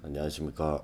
안녕하십니까.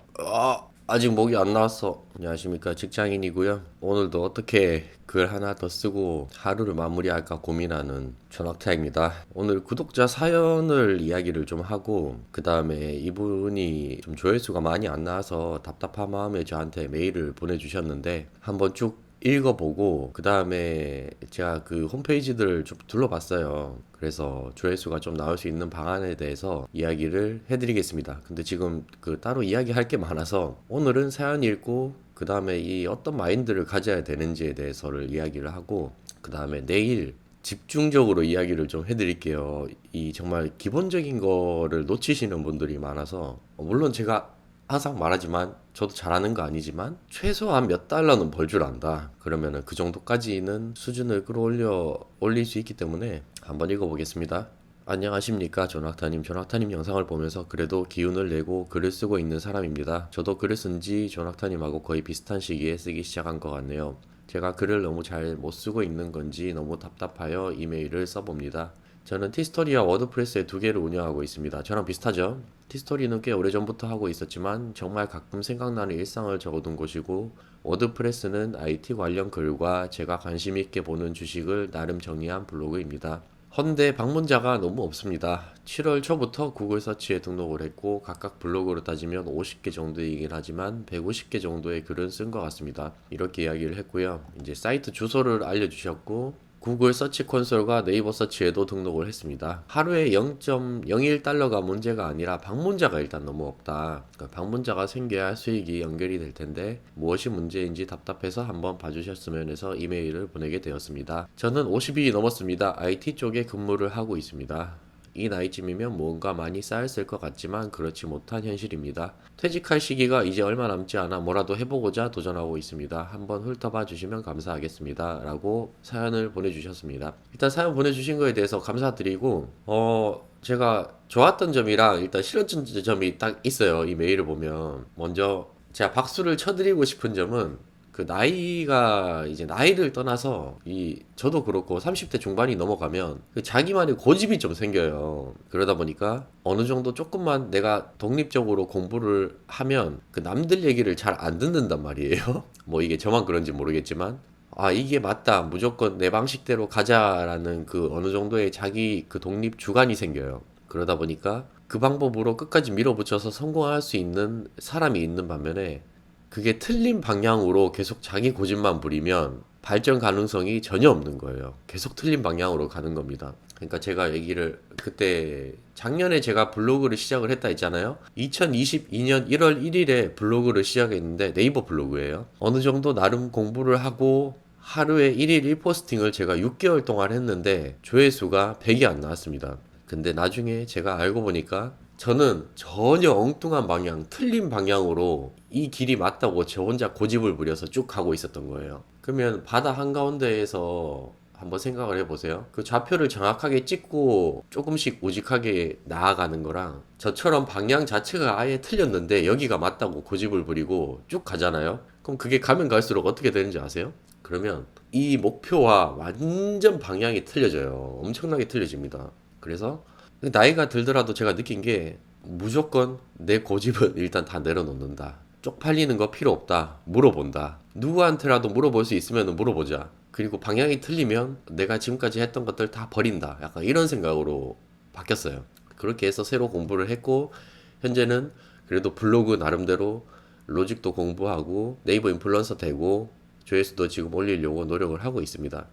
아직 목이 안 나왔어. 안녕하십니까. 직장인이고요. 오늘도 어떻게 글 하나 더 쓰고 하루를 마무리할까 고민하는 전학타입니다. 오늘 구독자 사연을 이야기를 좀 하고, 그 다음에 이분이 좀 조회수가 많이 안 나와서 답답한 마음에 저한테 메일을 보내주셨는데, 한번 쭉 읽어보고 그 다음에 제가 그 홈페이지들을 좀 둘러봤어요. 그래서 조회수가 좀 나올 수 있는 방안에 대해서 이야기를 해드리겠습니다. 근데 지금 그 따로 이야기할 게 많아서 오늘은 사연 읽고 그 다음에 이 어떤 마인드를 가져야 되는지에 대해서를 이야기를 하고, 그 다음에 내일 집중적으로 이야기를 좀 해드릴게요. 이 정말 기본적인 거를 놓치시는 분들이 많아서, 물론 제가 항상 말하지만 저도 잘하는 거 아니지만 최소한 몇 달러는 벌 줄 안다. 그러면은 그 정도까지는 수준을 올릴 수 있기 때문에 한번 읽어보겠습니다. 안녕하십니까, 조낙타님 영상을 보면서 그래도 기운을 내고 글을 쓰고 있는 사람입니다. 저도 글을 쓴 지 조낙타님하고 거의 비슷한 시기에 쓰기 시작한 것 같네요. 제가 글을 너무 잘 못 쓰고 있는 건지 너무 답답하여 이메일을 써봅니다. 저는 티스토리와 워드프레스의 두 개를 운영하고 있습니다. 저랑 비슷하죠? 티스토리는 꽤 오래전부터 하고 있었지만 정말 가끔 생각나는 일상을 적어둔 곳이고, 워드프레스는 IT 관련 글과 제가 관심 있게 보는 주식을 나름 정리한 블로그입니다. 헌데 방문자가 너무 없습니다. 7월 초부터 구글 서치에 등록을 했고 각각 블로그로 따지면 50개 정도이긴 하지만 150개 정도의 글은 쓴 것 같습니다. 이렇게 이야기를 했고요. 이제 사이트 주소를 알려주셨고, 구글 서치 콘솔과 네이버 서치에도 등록을 했습니다. 하루에 0.01달러가 문제가 아니라 방문자가 일단 너무 없다. 그러니까 방문자가 생겨야 수익이 연결이 될 텐데 무엇이 문제인지 답답해서 한번 봐주셨으면 해서 이메일을 보내게 되었습니다. 저는 50이 넘었습니다. IT 쪽에 근무를 하고 있습니다. 이 나이쯤이면 뭔가 많이 쌓였을 것 같지만 그렇지 못한 현실입니다. 퇴직할 시기가 이제 얼마 남지 않아 뭐라도 해보고자 도전하고 있습니다. 한번 훑어봐 주시면 감사하겠습니다. 라고 사연을 보내주셨습니다. 일단 사연 보내주신 거에 대해서 감사드리고, 제가 좋았던 점이랑 일단 싫었던 점이 딱 있어요. 이 메일을 보면. 먼저 제가 박수를 쳐드리고 싶은 점은, 그 나이가 이제 나이를 떠나서 저도 그렇고 30대 중반이 넘어가면 그 자기만의 고집이 좀 생겨요. 그러다 보니까 어느 정도 조금만 내가 독립적으로 공부를 하면 그 남들 얘기를 잘 안 듣는단 말이에요. 뭐 이게 저만 그런지 모르겠지만, 이게 맞다, 무조건 내 방식대로 가자라는 그 어느 정도의 자기 그 독립 주관이 생겨요. 그러다 보니까 그 방법으로 끝까지 밀어붙여서 성공할 수 있는 사람이 있는 반면에, 그게 틀린 방향으로 계속 자기 고집만 부리면 발전 가능성이 전혀 없는 거예요. 계속 틀린 방향으로 가는 겁니다. 그러니까 제가 얘기를 그때 작년에 제가 블로그를 시작을 했다 했잖아요. 2022년 1월 1일에 블로그를 시작했는데 네이버 블로그예요. 어느 정도 나름 공부를 하고 하루에 1일 1포스팅을 제가 6개월 동안 했는데 조회수가 100이 안 나왔습니다. 근데 나중에 제가 알고 보니까 저는 전혀 엉뚱한 방향, 틀린 방향으로 이 길이 맞다고 저 혼자 고집을 부려서 쭉 가고 있었던 거예요. 그러면 바다 한가운데에서 한번 생각을 해보세요. 그 좌표를 정확하게 찍고 조금씩 우직하게 나아가는 거랑 저처럼 방향 자체가 아예 틀렸는데 여기가 맞다고 고집을 부리고 쭉 가잖아요. 그럼 그게 가면 갈수록 어떻게 되는지 아세요? 그러면 이 목표와 완전 방향이 틀려져요. 엄청나게 틀려집니다. 그래서 나이가 들더라도 제가 느낀 게, 무조건 내 고집은 일단 다 내려놓는다. 쪽팔리는 거 필요 없다. 물어본다. 누구한테라도 물어볼 수 있으면 물어보자. 그리고 방향이 틀리면 내가 지금까지 했던 것들 다 버린다. 약간 이런 생각으로 바뀌었어요. 그렇게 해서 새로 공부를 했고, 현재는 그래도 블로그 나름대로 로직도 공부하고 네이버 인플루언서 되고 조회수도 지금 올리려고 노력을 하고 있습니다.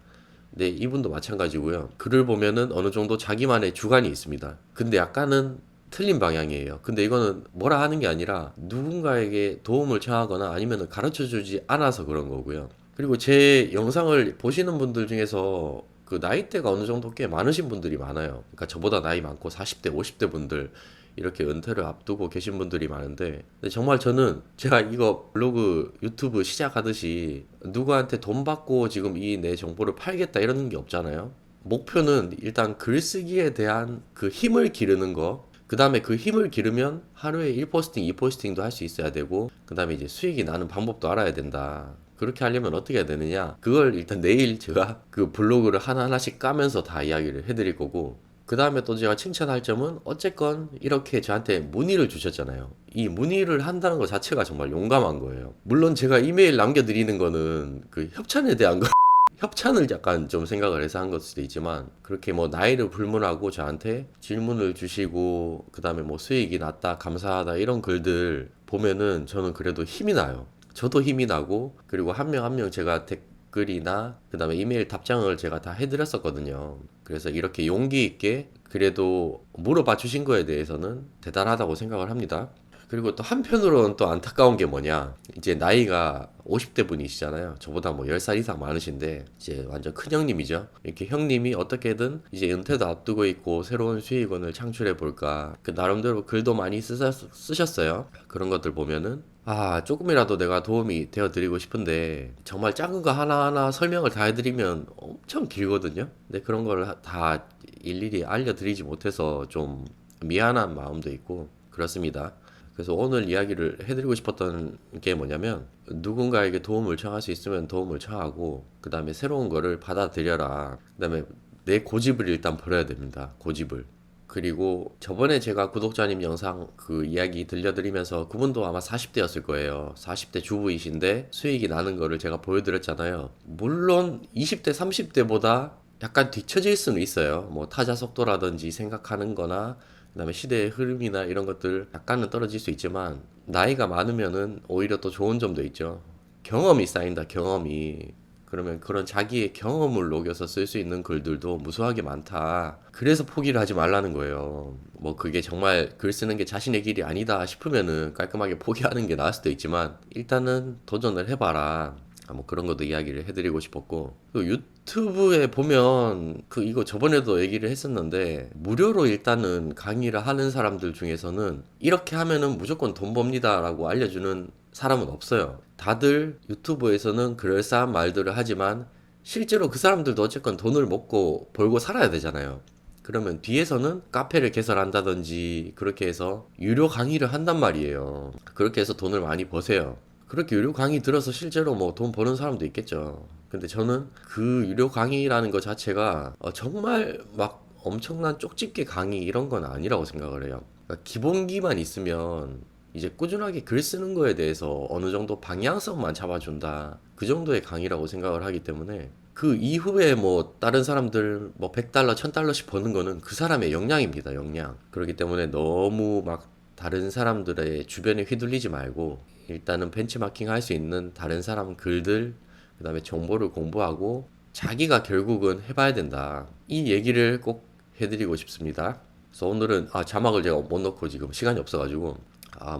네, 이분도 마찬가지고요. 글을 보면은 어느 정도 자기만의 주관이 있습니다. 근데 약간은 틀린 방향이에요. 근데 이거는 뭐라 하는 게 아니라 누군가에게 도움을 청하거나 아니면 가르쳐 주지 않아서 그런 거고요. 그리고 제 영상을 보시는 분들 중에서 그 나이대가 어느 정도 꽤 많으신 분들이 많아요. 그러니까 저보다 나이 많고 40대, 50대 분들, 이렇게 은퇴를 앞두고 계신 분들이 많은데, 근데 정말 저는 제가 이거 블로그 유튜브 시작하듯이 누구한테 돈 받고 지금 이 내 정보를 팔겠다 이런 게 없잖아요. 목표는 일단 글쓰기에 대한 그 힘을 기르는 거, 그 다음에 그 힘을 기르면 하루에 1포스팅, 2포스팅도 할 수 있어야 되고, 그 다음에 이제 수익이 나는 방법도 알아야 된다. 그렇게 하려면 어떻게 해야 되느냐, 그걸 일단 내일 제가 그 블로그를 하나하나씩 까면서 다 이야기를 해드릴 거고, 그 다음에 또 제가 칭찬할 점은 어쨌건 이렇게 저한테 문의를 주셨잖아요. 이 문의를 한다는 것 자체가 정말 용감한 거예요. 물론 제가 이메일 남겨드리는 거는 그 협찬에 대한 거 협찬을 약간 좀 생각을 해서 한 걸 수도 있지만 그렇게 뭐 나이를 불문하고 저한테 질문을 주시고 그 다음에 뭐 수익이 났다 감사하다 이런 글들 보면은 저는 그래도 힘이 나요. 저도 힘이 나고 그리고 한 명 한 명 제가 댓글이나 그 다음에 이메일 답장을 제가 다 해드렸었거든요. 그래서 이렇게 용기 있게 그래도 물어봐 주신 거에 대해서는 대단하다고 생각을 합니다. 그리고 또 한편으로는 또 안타까운 게 뭐냐. 이제 나이가 50대 분이시잖아요. 저보다 뭐 10살 이상 많으신데, 이제 완전 큰 형님이죠. 이렇게 형님이 어떻게든 이제 은퇴도 앞두고 있고, 새로운 수익원을 창출해 볼까. 그 나름대로 글도 많이 쓰셨어요. 그런 것들 보면은, 아, 조금이라도 내가 도움이 되어 드리고 싶은데, 정말 작은 거 하나하나 설명을 다 해드리면 엄청 길거든요. 근데 그런 거를 다 일일이 알려드리지 못해서 좀 미안한 마음도 있고, 그렇습니다. 그래서 오늘 이야기를 해드리고 싶었던 게 뭐냐면 누군가에게 도움을 청할 수 있으면 도움을 청하고 그 다음에 새로운 거를 받아들여라. 그 다음에 내 고집을 일단 버려야 됩니다. 고집을. 그리고 저번에 제가 구독자님 영상 그 이야기 들려드리면서 그분도 아마 40대였을 거예요. 40대 주부이신데 수익이 나는 거를 제가 보여드렸잖아요. 물론 20대, 30대보다 약간 뒤처질 수는 있어요. 뭐 타자 속도라든지 생각하는 거나 그다음에 시대의 흐름이나 이런 것들 약간은 떨어질 수 있지만 나이가 많으면은 오히려 또 좋은 점도 있죠. 경험이 쌓인다, 경험이. 그러면 그런 자기의 경험을 녹여서 쓸 수 있는 글들도 무수하게 많다. 그래서 포기를 하지 말라는 거예요. 뭐 그게 정말 글 쓰는 게 자신의 길이 아니다 싶으면은 깔끔하게 포기하는 게 나을 수도 있지만 일단은 도전을 해봐라. 뭐 그런 것도 이야기를 해드리고 싶었고 그 유튜브에 보면 그 이거 저번에도 얘기를 했었는데 무료로 일단은 강의를 하는 사람들 중에서는 이렇게 하면은 무조건 돈 법니다 라고 알려주는 사람은 없어요. 다들 유튜브에서는 그럴싸한 말들을 하지만 실제로 그 사람들도 어쨌건 돈을 먹고 벌고 살아야 되잖아요. 그러면 뒤에서는 카페를 개설한다든지 그렇게 해서 유료 강의를 한단 말이에요. 그렇게 해서 돈을 많이 버세요. 그렇게 유료 강의 들어서 실제로 뭐 돈 버는 사람도 있겠죠. 근데 저는 그 유료 강의라는 것 자체가 정말 막 엄청난 쪽집게 강의 이런 건 아니라고 생각을 해요. 그러니까 기본기만 있으면 이제 꾸준하게 글 쓰는 거에 대해서 어느 정도 방향성만 잡아준다. 그 정도의 강의라고 생각을 하기 때문에 그 이후에 뭐 다른 사람들 뭐 100달러, 1000달러씩 버는 거는 그 사람의 역량입니다. 역량. 그렇기 때문에 너무 막 다른 사람들의 주변에 휘둘리지 말고 일단은 벤치마킹 할 수 있는 다른 사람 글들 그 다음에 정보를 공부하고 자기가 결국은 해봐야 된다. 이 얘기를 꼭 해드리고 싶습니다. 그래서 오늘은 자막을 제가 못 넣고 지금 시간이 없어가지고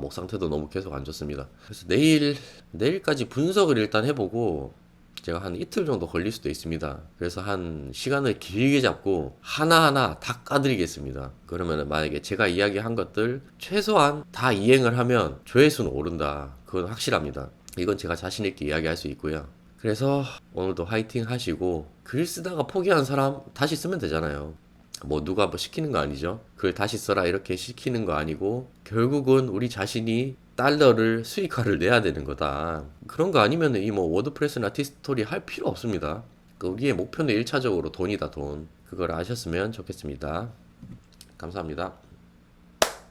목 상태도 너무 계속 안 좋습니다. 그래서 내일까지 분석을 일단 해보고 제가 한 이틀 정도 걸릴 수도 있습니다. 그래서 한 시간을 길게 잡고 하나하나 다 까드리겠습니다. 그러면 만약에 제가 이야기한 것들 최소한 다 이행을 하면 조회수는 오른다. 그건 확실합니다. 이건 제가 자신 있게 이야기할 수 있고요. 그래서 오늘도 화이팅 하시고 글 쓰다가 포기한 사람 다시 쓰면 되잖아요. 뭐 누가 뭐 시키는 거 아니죠. 글 다시 써라 이렇게 시키는 거 아니고 결국은 우리 자신이 달러를 수익화를 내야 되는 거다. 그런 거 아니면 이 뭐 워드프레스나 티스토리 할 필요 없습니다. 우리의 목표는 1차적으로 돈이다 돈. 그걸 아셨으면 좋겠습니다. 감사합니다.